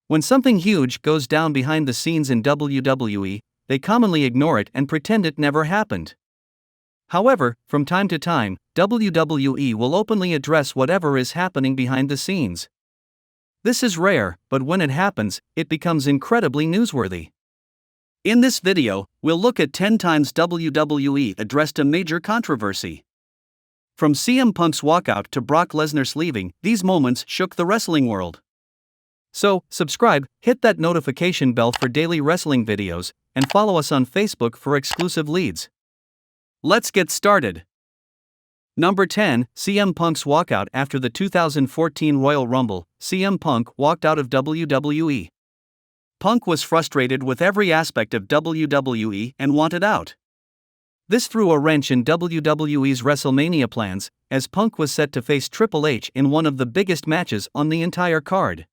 When something huge goes down behind the scenes in WWE, they commonly ignore it and pretend it never happened. However, from time to time, WWE will openly address whatever is happening behind the scenes. This is rare, but when it happens, it becomes incredibly newsworthy. In this video, we'll look at 10 times WWE addressed a major controversy. From CM Punk's walkout to Brock Lesnar's leaving, these moments shook the wrestling world. So, subscribe, hit that notification bell for daily wrestling videos, and follow us on Facebook for exclusive leads. Let's get started. Number 10, CM Punk's walkout after the 2014 Royal Rumble. CM Punk walked out of WWE. Punk was frustrated with every aspect of WWE and wanted out. This threw a wrench in WWE's WrestleMania plans, as Punk was set to face Triple H in one of the biggest matches on the entire card.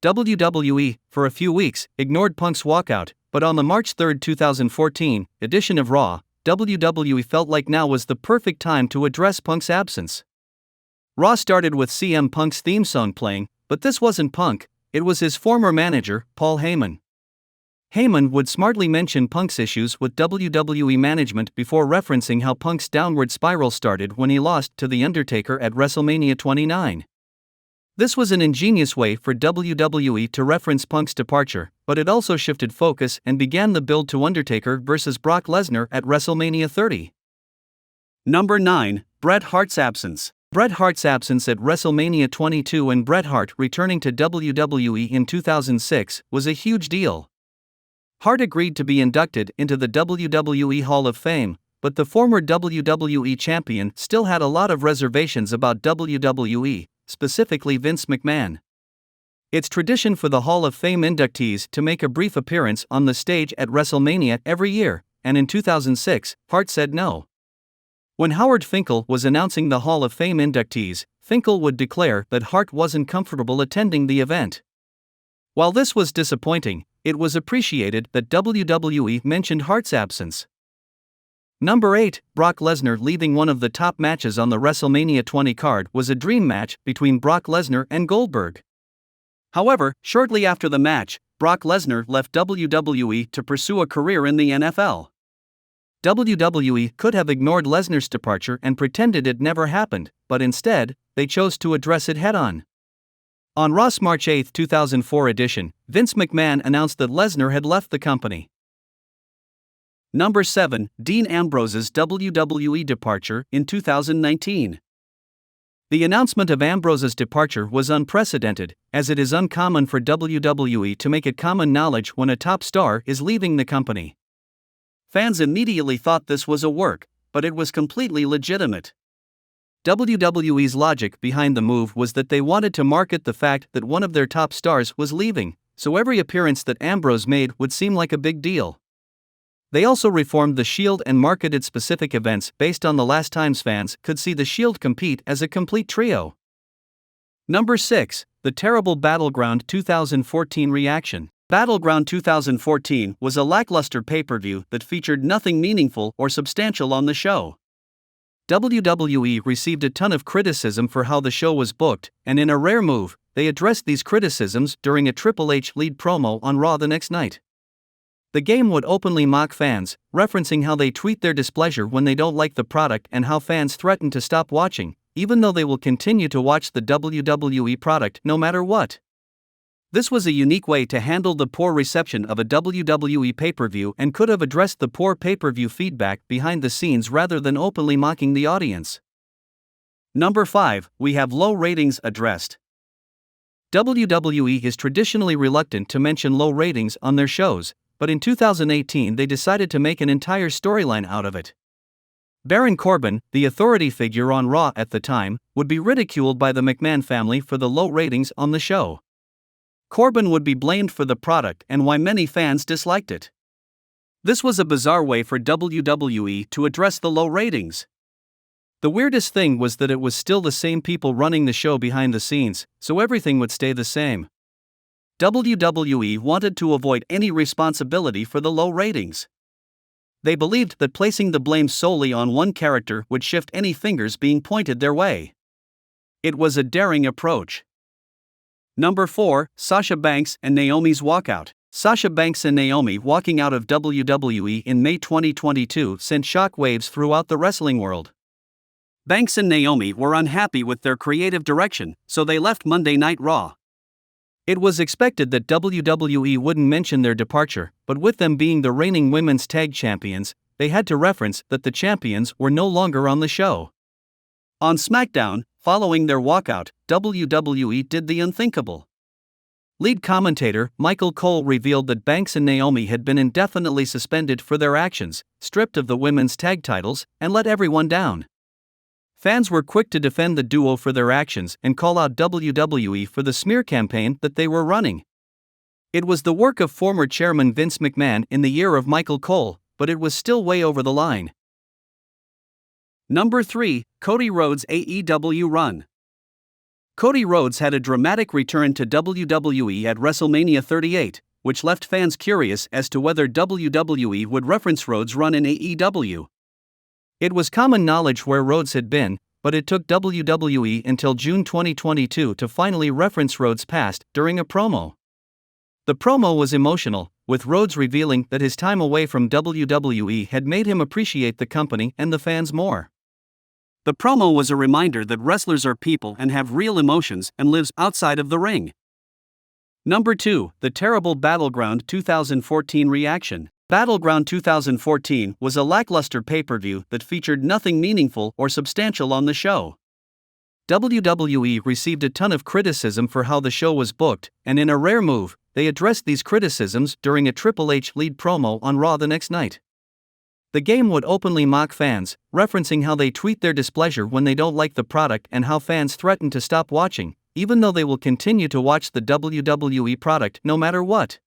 WWE, for a few weeks, ignored Punk's walkout, but on the March 3, 2014, edition of Raw, WWE felt like now was the perfect time to address Punk's absence. Raw started with CM Punk's theme song playing, but this wasn't Punk, it was his former manager, Paul Heyman. Heyman would smartly mention Punk's issues with WWE management before referencing how Punk's downward spiral started when he lost to The Undertaker at WrestleMania 29. This was an ingenious way for WWE to reference Punk's departure, but it also shifted focus and began the build to Undertaker vs. Brock Lesnar at WrestleMania 30. Number 9, Bret Hart's absence. Bret Hart's absence at WrestleMania 22 and Bret Hart returning to WWE in 2006 was a huge deal. Hart agreed to be inducted into the WWE Hall of Fame, but the former WWE champion still had a lot of reservations about WWE, specifically Vince McMahon. It's tradition for the Hall of Fame inductees to make a brief appearance on the stage at WrestleMania every year, and in 2006, Hart said no. When Howard Finkel was announcing the Hall of Fame inductees, Finkel would declare that Hart wasn't comfortable attending the event. While this was disappointing, it was appreciated that WWE mentioned Hart's absence. Number 8, Brock Lesnar leaving. One of the top matches on the WrestleMania 20 card was a dream match between Brock Lesnar and Goldberg. However, shortly after the match, Brock Lesnar left WWE to pursue a career in the NFL. WWE could have ignored Lesnar's departure and pretended it never happened, but instead, they chose to address it head-on. On Raw's March 8, 2004 edition, Vince McMahon announced that Lesnar had left the company. Number 7, Dean Ambrose's WWE departure in 2019. The announcement of Ambrose's departure was unprecedented, as it is uncommon for WWE to make it common knowledge when a top star is leaving the company. Fans immediately thought this was a work, but it was completely legitimate. WWE's logic behind the move was that they wanted to market the fact that one of their top stars was leaving, so every appearance that Ambrose made would seem like a big deal. They also reformed the Shield and marketed specific events based on the last times fans could see the Shield compete as a complete trio. Number 6, the terrible Battleground 2014 reaction. Battleground 2014 was a lackluster pay-per-view that featured nothing meaningful or substantial on the show. WWE received a ton of criticism for how the show was booked, and in a rare move, they addressed these criticisms during a Triple H lead promo on Raw the next night. The game would openly mock fans, referencing how they tweet their displeasure when they don't like the product and how fans threaten to stop watching, even though they will continue to watch the WWE product no matter what. This was a unique way to handle the poor reception of a WWE pay-per-view and could have addressed the poor pay-per-view feedback behind the scenes rather than openly mocking the audience. Number 5, we have low ratings addressed. WWE is traditionally reluctant to mention low ratings on their shows, but in 2018 they decided to make an entire storyline out of it. Baron Corbin, the authority figure on Raw at the time, would be ridiculed by the McMahon family for the low ratings on the show. Corbin would be blamed for the product and why many fans disliked it. This was a bizarre way for WWE to address the low ratings. The weirdest thing was that it was still the same people running the show behind the scenes, so everything would stay the same. WWE wanted to avoid any responsibility for the low ratings. They believed that placing the blame solely on one character would shift any fingers being pointed their way. It was a daring approach. Number 4, Sasha Banks and Naomi's walkout. Sasha Banks and Naomi walking out of WWE in May 2022 sent shockwaves throughout the wrestling world. Banks and Naomi were unhappy with their creative direction, so they left Monday Night Raw. It was expected that WWE wouldn't mention their departure, but with them being the reigning women's tag champions, they had to reference that the champions were no longer on the show. On SmackDown, following their walkout, WWE did the unthinkable. Lead commentator Michael Cole revealed that Banks and Naomi had been indefinitely suspended for their actions, stripped of the women's tag titles, and let everyone down. Fans were quick to defend the duo for their actions and call out WWE for the smear campaign that they were running. It was the work of former chairman Vince McMahon in the year of Michael Cole, but it was still way over the line. Number 3, Cody Rhodes' AEW run. Cody Rhodes had a dramatic return to WWE at WrestleMania 38, which left fans curious as to whether WWE would reference Rhodes' run in AEW. It was common knowledge where Rhodes had been, but it took WWE until June 2022 to finally reference Rhodes' past during a promo. The promo was emotional, with Rhodes revealing that his time away from WWE had made him appreciate the company and the fans more. The promo was a reminder that wrestlers are people and have real emotions and lives outside of the ring. Number 2, the terrible Battleground 2014 reaction. Battleground 2014 was a lackluster pay-per-view that featured nothing meaningful or substantial on the show. WWE received a ton of criticism for how the show was booked, and in a rare move, they addressed these criticisms during a Triple H lead promo on Raw the next night. The game would openly mock fans, referencing how they tweet their displeasure when they don't like the product and how fans threaten to stop watching, even though they will continue to watch the WWE product no matter what.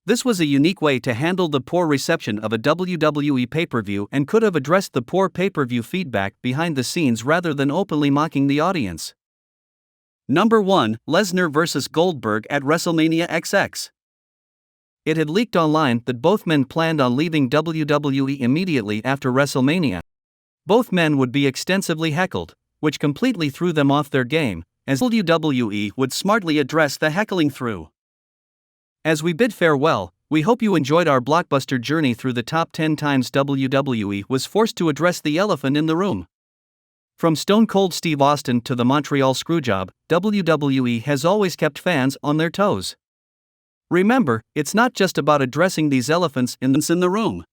This was a unique way to handle the poor reception of a WWE pay-per-view and could have addressed the poor pay-per-view feedback behind the scenes rather than openly mocking the audience. Number 1, Lesnar vs. Goldberg at WrestleMania XX. It had leaked online that both men planned on leaving WWE immediately after WrestleMania. Both men would be extensively heckled, which completely threw them off their game, as WWE would smartly address the heckling through. As we bid farewell, we hope you enjoyed our blockbuster journey through the top 10 times WWE was forced to address the elephant in the room. From Stone Cold Steve Austin to the Montreal Screwjob, WWE has always kept fans on their toes. Remember, it's not just about addressing these elephants in the room.